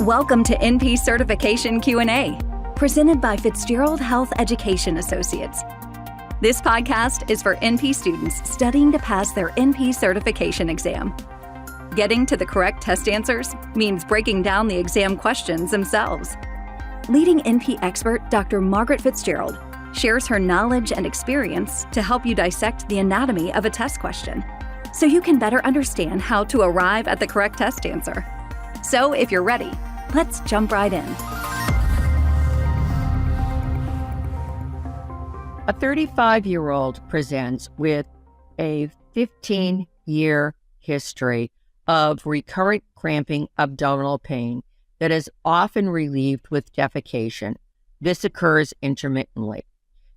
Welcome to NP Certification Q&A, presented by Fitzgerald Health Education Associates. This podcast is for NP students studying to pass their NP certification exam. Getting to the correct test answers means breaking down the exam questions themselves. Leading NP expert Dr. Margaret Fitzgerald shares her knowledge and experience to help you dissect the anatomy of a test question, so you can better understand how to arrive at the correct test answer. So if you're ready, let's jump right in. A 35-year-old presents with a 15-year history of recurrent cramping abdominal pain that is often relieved with defecation. This occurs intermittently.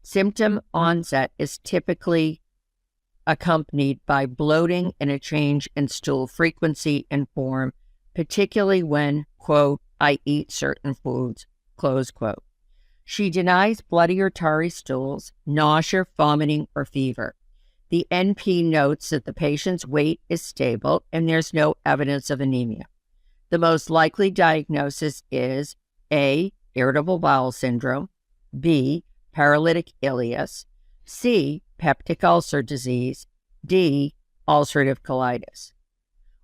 Symptom onset is typically accompanied by bloating and a change in stool frequency and form, particularly when, quote, I eat certain foods, close quote. She denies bloody or tarry stools, nausea, vomiting, or fever. The NP notes that the patient's weight is stable and there's no evidence of anemia. The most likely diagnosis is A, irritable bowel syndrome, B, paralytic ileus, C, peptic ulcer disease, D, ulcerative colitis.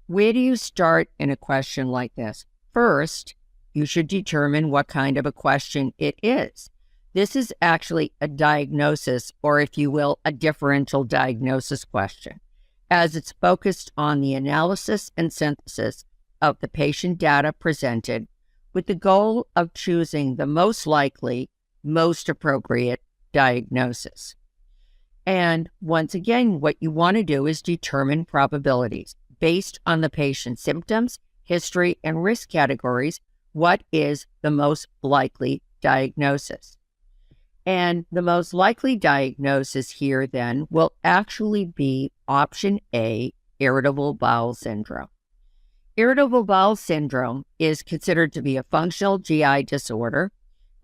Where do you start in a question like this? First, you should determine what kind of a question it is. This is actually a diagnosis, or if you will, a differential diagnosis question, as it's focused on the analysis and synthesis of the patient data presented with the goal of choosing the most likely, most appropriate diagnosis. And once again, what you want to do is determine probabilities based on the patient's symptoms, history, and risk categories. What is the most likely diagnosis? And the most likely diagnosis here then will actually be option A, irritable bowel syndrome. Irritable bowel syndrome is considered to be a functional GI disorder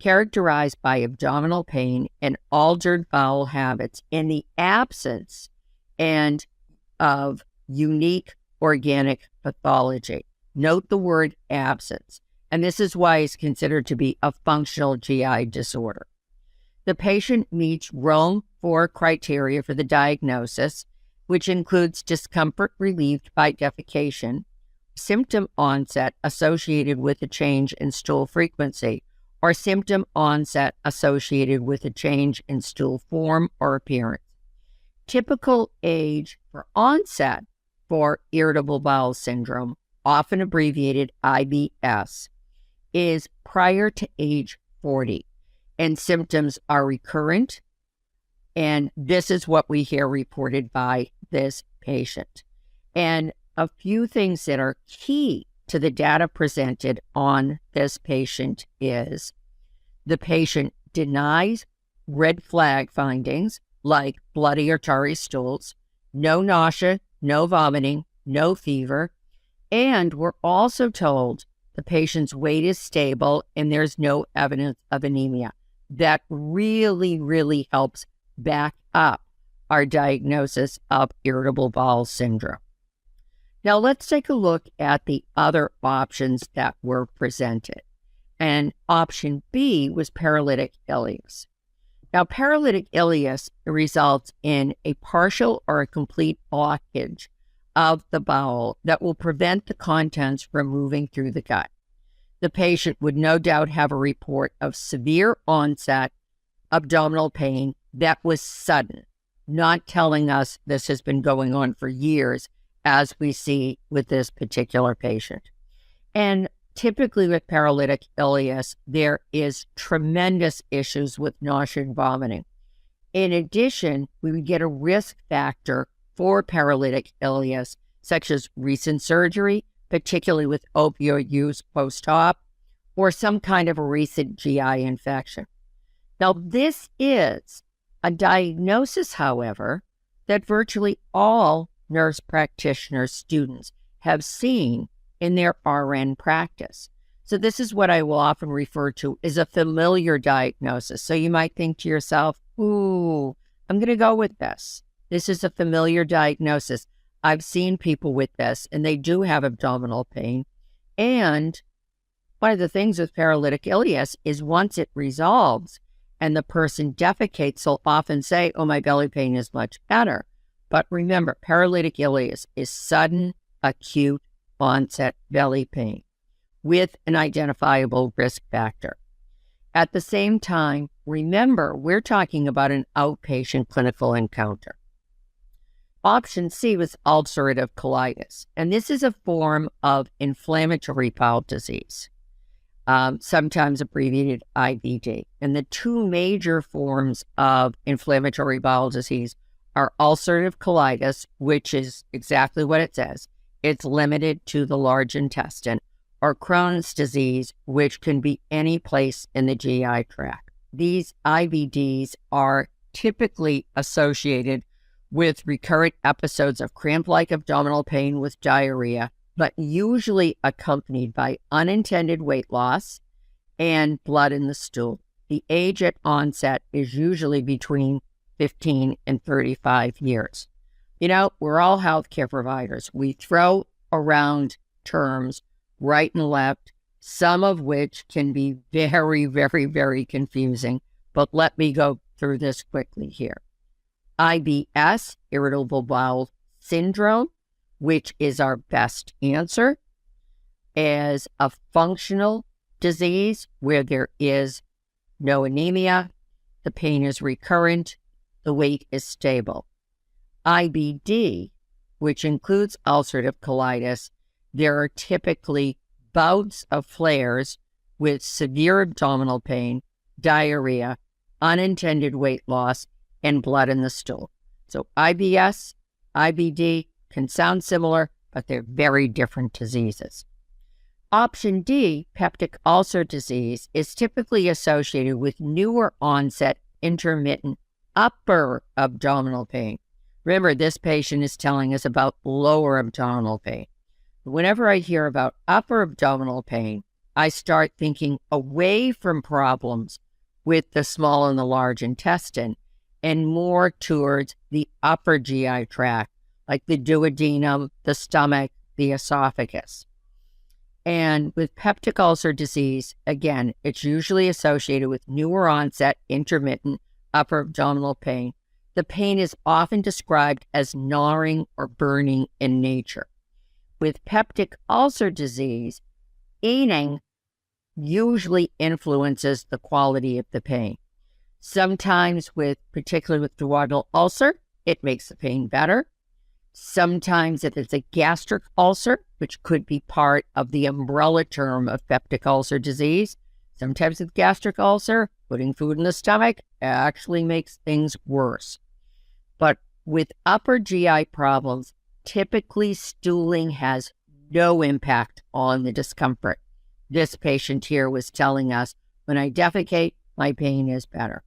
characterized by abdominal pain and altered bowel habits in the absence of unique organic pathology. Note the word absence, and this is why it's considered to be a functional GI disorder. The patient meets Rome 4 criteria for the diagnosis, which includes discomfort relieved by defecation, symptom onset associated with a change in stool frequency, or symptom onset associated with a change in stool form or appearance. Typical age for onset for irritable bowel syndrome, often abbreviated IBS, is prior to age 40, and symptoms are recurrent, and this is what we hear reported by this patient. And a few things that are key to the data presented on this patient is the patient denies red flag findings like bloody or tarry stools, no nausea, no vomiting, no fever, and we're also told the patient's weight is stable and there's no evidence of anemia. That really, really helps back up our diagnosis of irritable bowel syndrome. Now let's take a look at the other options that were presented. And option B was paralytic ileus. Now paralytic ileus results in a partial or a complete blockage of the bowel that will prevent the contents from moving through the gut. The patient would no doubt have a report of severe onset abdominal pain that was sudden, not telling us this has been going on for years, as we see with this particular patient. And typically with paralytic ileus, there is tremendous issues with nausea and vomiting. In addition, we would get a risk factor for paralytic ileus, such as recent surgery, particularly with opioid use post-op, or some kind of a recent GI infection. Now, this is a diagnosis, however, that virtually all nurse practitioner students have seen in their RN practice. So this is what I will often refer to as a familiar diagnosis. So you might think to yourself, ooh, I'm going to go with this. This is a familiar diagnosis. I've seen people with this, and they do have abdominal pain. And one of the things with paralytic ileus is once it resolves and the person defecates, they'll often say, oh, my belly pain is much better. But remember, paralytic ileus is sudden, acute onset belly pain with an identifiable risk factor. At the same time, remember, we're talking about an outpatient clinical encounter. Option C was ulcerative colitis, and this is a form of inflammatory bowel disease, sometimes abbreviated IBD. And the two major forms of inflammatory bowel disease are ulcerative colitis, which is exactly what it says. It's limited to the large intestine, or Crohn's disease, which can be any place in the GI tract. These IBDs are typically associated with recurrent episodes of cramp-like abdominal pain with diarrhea, but usually accompanied by unintended weight loss and blood in the stool. The age at onset is usually between 15 and 35 years. You know, we're all healthcare providers. We throw around terms right and left, some of which can be very, very, very confusing. But let me go through this quickly here. IBS, irritable bowel syndrome, which is our best answer, as a functional disease where there is no anemia, the pain is recurrent, the weight is stable. IBD, which includes ulcerative colitis, there are typically bouts of flares with severe abdominal pain, diarrhea, unintended weight loss, and blood in the stool. So IBS, IBD can sound similar, but they're very different diseases. Option D, peptic ulcer disease, is typically associated with newer onset intermittent upper abdominal pain. Remember, this patient is telling us about lower abdominal pain. Whenever I hear about upper abdominal pain, I start thinking away from problems with the small and the large intestine and more towards the upper GI tract, like the duodenum, the stomach, the esophagus. And with peptic ulcer disease, again, it's usually associated with newer onset intermittent upper abdominal pain. The pain is often described as gnawing or burning in nature. With peptic ulcer disease, eating usually influences the quality of the pain. Sometimes, particularly with duodenal ulcer, it makes the pain better. Sometimes if it's a gastric ulcer, which could be part of the umbrella term of peptic ulcer disease, sometimes with gastric ulcer, putting food in the stomach actually makes things worse. But with upper GI problems, typically stooling has no impact on the discomfort. This patient here was telling us, when I defecate, my pain is better.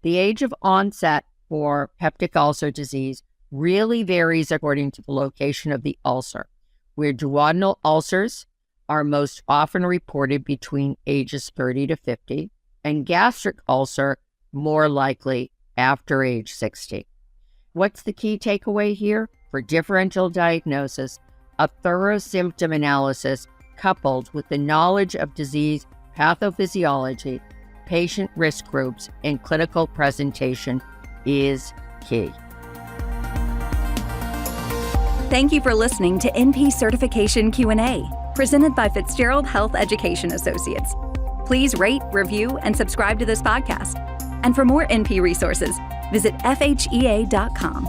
The age of onset for peptic ulcer disease really varies according to the location of the ulcer, where duodenal ulcers are most often reported between ages 30 to 50, and gastric ulcer more likely after age 60. What's the key takeaway here? For differential diagnosis, a thorough symptom analysis coupled with the knowledge of disease pathophysiology, patient risk groups, and clinical presentation is key. Thank you for listening to NP Certification Q&A, presented by Fitzgerald Health Education Associates. Please rate, review, and subscribe to this podcast. And for more NP resources, visit FHEA.com.